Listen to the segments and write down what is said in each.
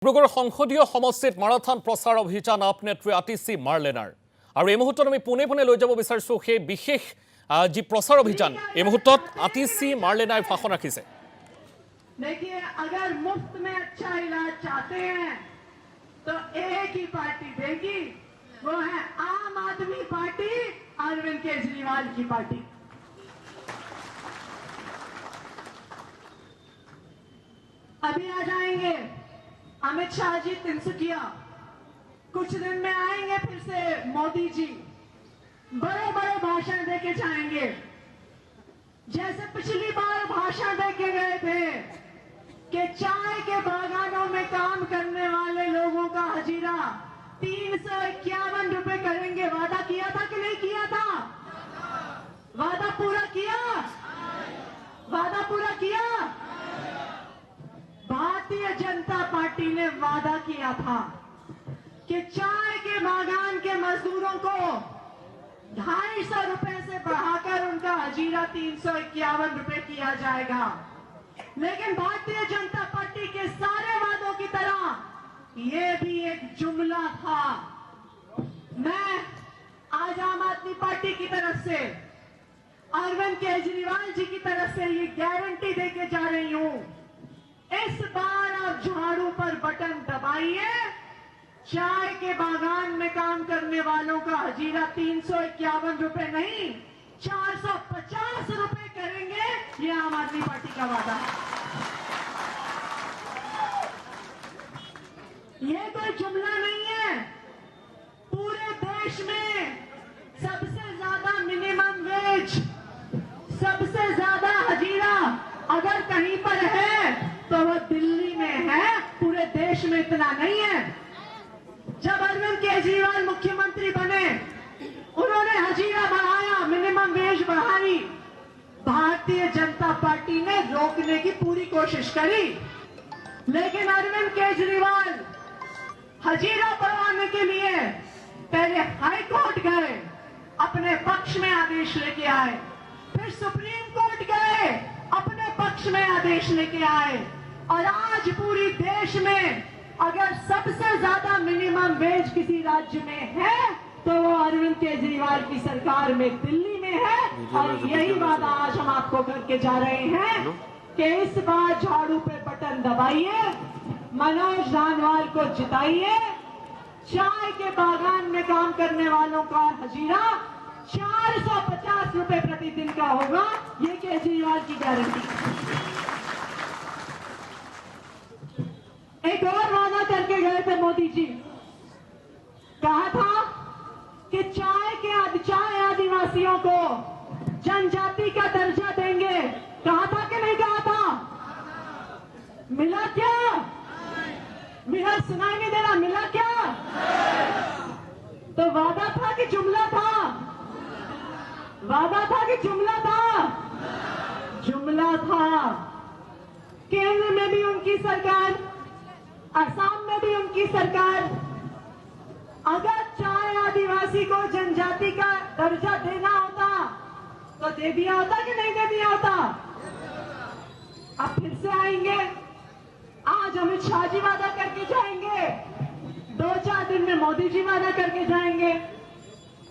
ডিব্ৰুগড় সংসদীয় সমষ্টিত মাৰাথন প্ৰচাৰ অভিযান আপ নেত্ৰী আতিশী মাৰ্লেনাৰ আৰু এই মুহূৰ্তত আমি পুনে পুনে লৈ যাব বিচাৰিছো সেই বিশেষ যি প্ৰচাৰ অভিযান এই মুহূৰ্তত আতিশী মাৰ্লেনাই ভাষণ ৰাখিছে। देखिए, अगर मुफ्त में अच्छा इलाज चाहते हैं तो एक ही पार्टी देगी, वो है आम आदमी पार्टी, अरविंद केजरीवाल की पार्टी। अभी आ जाएंगे अमित शाह जी तिनसुकिया, कुछ दिन में आएंगे फिर से मोदी जी, बड़े बड़े भाषण देके जाएंगे। जैसे पिछली बार भाषण देके गए थे कि चाय के बागानों में काम करने वाले लोगों का हजीरा 351 रुपए करेंगे, वादा किया था कि नहीं किया था? वादा पूरा किया? वादा पूरा किया? भारतीय जनता पार्टी ने वादा किया था कि चाय के बागान के मजदूरों को 250 रुपए से बढ़ाकर उनका हजीरा 351 रुपए किया जाएगा। लेकिन भारतीय जनता पार्टी के सारे वादों की तरह ये भी एक जुमला था। मैं आज आम आदमी पार्टी की तरफ से अरविंद केजरीवाल जी की तरफ से ये गारंटी देके जा रही हूं, इस बार आप झाड़ू पर बटन दबाइए, चाय के बागान में काम करने वालों का हजीरा 351 रुपए नहीं 450 रुपए करेंगे। ये आम आदमी पार्टी का वादा है। ये कोई जुमला नहीं है। पूरे देश में सबसे ज्यादा मिनिमम वेज, सबसे ज्यादा हजीरा अगर कहीं पर है तो वो दिल्ली में है, पूरे देश में इतना नहीं है। जब अरविंद केजरीवाल मुख्यमंत्री बने, उन्होंने हजीरा बढ़ाया, मिनिमम वेज बढ़ाई, भारतीय जनता पार्टी ने रोकने की पूरी कोशिश करी, लेकिन अरविंद केजरीवाल हजीरा बढ़ाने के लिए पहले हाई कोर्ट गए, अपने पक्ष में आदेश लेके आए, फिर सुप्रीम कोर्ट गए, अपने पक्ष में आदेश लेके आए, और आज पूरी देश में अगर सबसे ज्यादा मिनिमम वेज किसी राज्य में है तो वो अरविंद केजरीवाल की सरकार में दिल्ली में है। और यही वादा आज हम आपको करके जा रहे हैं कि इस बार झाड़ू पे बटन दबाइए, मनोज धानवाल को जिताइए, चाय के बागान में काम करने वालों का हजीरा 450 रुपए प्रतिदिन का होगा। ये केजरीवाल की गारंटी। एक और वादा करके गए थे मोदी जी, कहा था कि चाय आदिवासियों को जनजाति का दर्जा देंगे। कहा था कि नहीं कहा था? मिला क्या? मिला? सुनाई नहीं दे रहा? मिला क्या? तो वादा था कि जुमला था? वादा था कि जुमला था? जुमला था। केंद्र में भी उनकी सरकार, असम में भी उनकी सरकार, अगर चाय आदिवासी को जनजाति का दर्जा देना होता तो दे दिया होता कि नहीं दे दिया होता? अब फिर से आएंगे, आज अमित शाह जी वादा करके जाएंगे, 2-4 दिन में मोदी जी वादा करके जाएंगे।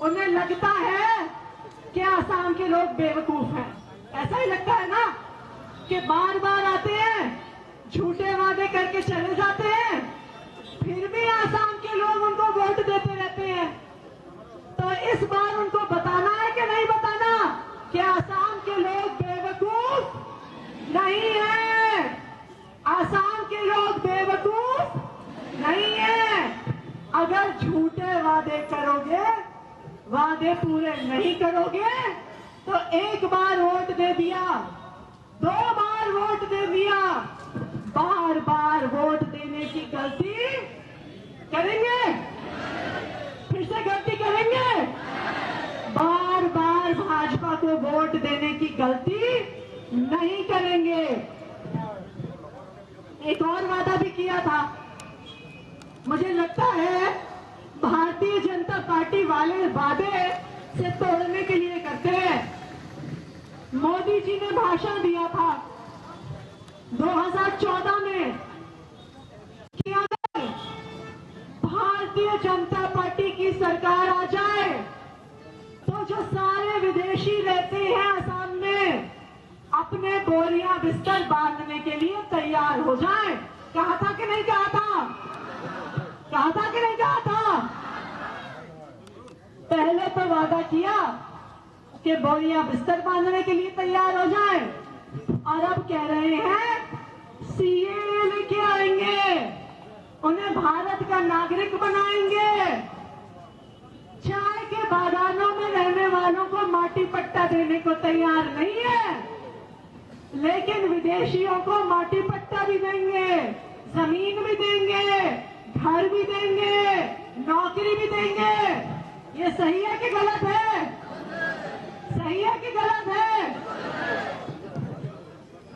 उन्हें लगता है कि आसाम के लोग बेवकूफ हैं, ऐसा ही लगता है ना कि बार बार आते हैं, झूठे वादे करके चले जाते हैं, फिर भी आसाम के लोग उनको वोट देते रहते हैं। तो इस बार उनको बताना है कि नहीं बताना कि आसाम के लोग बेवकूफ नहीं है? आसाम के लोग बेवकूफ नहीं है। अगर झूठे वादे करोगे, वादे पूरे नहीं करोगे, तो एक बार वोट दे दिया, 2 बार वोट दे दिया, बार बार वोट देने की गलती करेंगे? फिर से गलती करेंगे? बार बार भाजपा को वोट देने की गलती नहीं करेंगे। एक और वादा भी किया था, मुझे लगता है भारतीय जनता पार्टी वाले वादे से तोड़ने के लिए करते हैं। मोदी जी ने भाषण दिया था 2014 में कि अगर भारतीय जनता पार्टी की सरकार आ जाए तो जो सारे विदेशी रहते हैं असम में अपने बोरियां बिस्तर बांधने के लिए तैयार हो जाएं। कहा था कि नहीं कहा था? कहा था कि नहीं कहा था? पहले तो वादा किया कि बोरियां बिस्तर बांधने के लिए तैयार हो जाएं और अब कह रहे हैं सीए लेके आएंगे, उन्हें भारत का नागरिक बनाएंगे। चाय के बागानों में रहने वालों को माटी पट्टा देने को तैयार नहीं है, लेकिन विदेशियों को माटी पट्टा भी देंगे, जमीन भी देंगे, घर भी देंगे, नौकरी भी देंगे। ये सही है कि गलत है? सही है कि गलत है?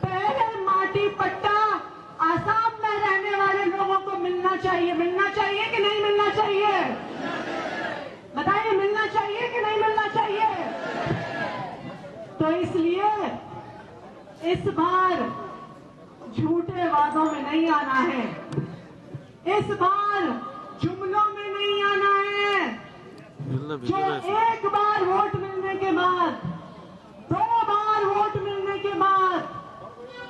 पहले माटी पट्टा आसाम में रहने वाले लोगों को मिलना चाहिए। मिलना चाहिए कि नहीं मिलना चाहिए? बताइए, मिलना चाहिए कि नहीं मिलना चाहिए? तो इसलिए इस बार झूठे वादों में नहीं आना है, इस बार जुमलों में नहीं आना है। जो एक बार वोट मिलने के बाद, 2 बार वोट मिलने के बाद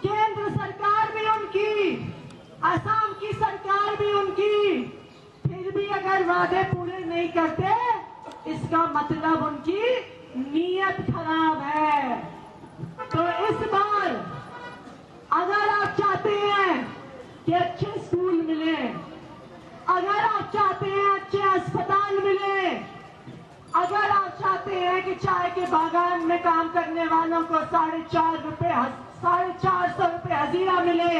केंद्र सरकार भी उनकी, असम की सरकार भी उनकी, फिर भी अगर वादे पूरे नहीं करते इसका मतलब उनकी नीयत खराब है। तो इस बार अगर आप चाहते हैं कि अच्छे स्कूल मिले, अगर आप चाहते हैं अच्छे अस्पताल मिले, अगर आप चाहते हैं कि चाय के बागान में काम करने वालों को 450 रुपए हजीरा मिले,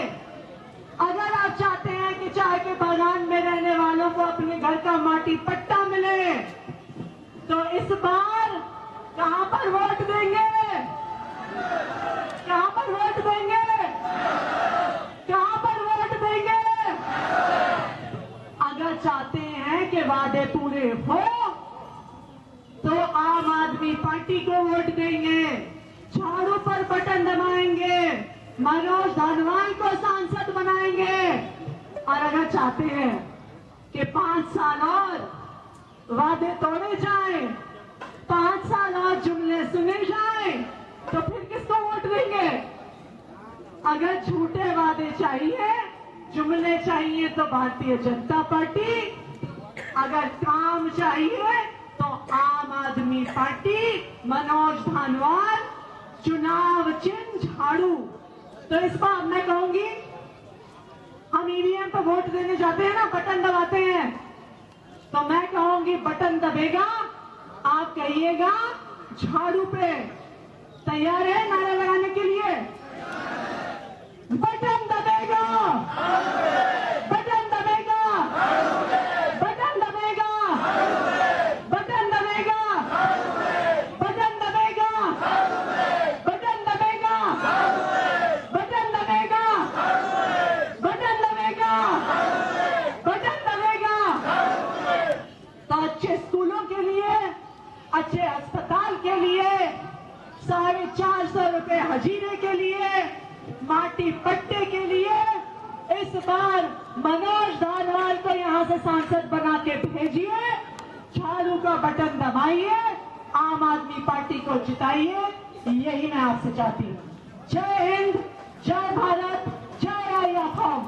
अगर आप चाहते हैं कि चाय के बागान में रहने वालों को अपने घर का माटी पट्टा मिले, तो इस बार कहां पर वोट देंगे? कहां पर वोट देंगे? कहां पर वोट देंगे? अगर चाहते हैं कि वादे पूरे हो तो आम आदमी पार्टी को वोट देंगे, झाड़ू पर बटन दबाएंगे, मनोज धानवाल को सांसद बनाएंगे। और अगर चाहते हैं कि 5 साल और वादे तोड़े जाएं, 5 साल और जुमले सुने जाएं, तो फिर किसको वोट देंगे? अगर झूठे वादे चाहिए, जुमले चाहिए तो भारतीय जनता पार्टी, अगर काम चाहिए तो आम आदमी पार्टी, मनोज धानवाल, चुनाव चिन्ह झाड़ू। तो इस बार मैं कहूंगी, हम ईवीएम पर वोट देने जाते हैं ना, बटन दबाते हैं, तो मैं कहूंगी बटन दबेगा, आप कहिएगा झाड़ू पे। तैयार है नारा लगाने के लिए? बटन दबेगा, बटन दबेगा, बटन दबेगा, बटन दबेगा, बटन दबेगा, बटन दबेगा, बटन दबेगा, बटन दबेगा, बटन दबेगा। तो अच्छे स्कूलों के लिए, अच्छे अस्पताल के लिए, 450 रुपए हजीरे के लिए, माटी पट्टे के लिए इस बार मनोज धानवाल को यहां से सांसद बना के भेजिए, झाड़ू का बटन दबाइए, आम आदमी पार्टी को जिताइए। यही मैं आपसे चाहती हूं। जय हिंद, जय भारत, जय आई असम।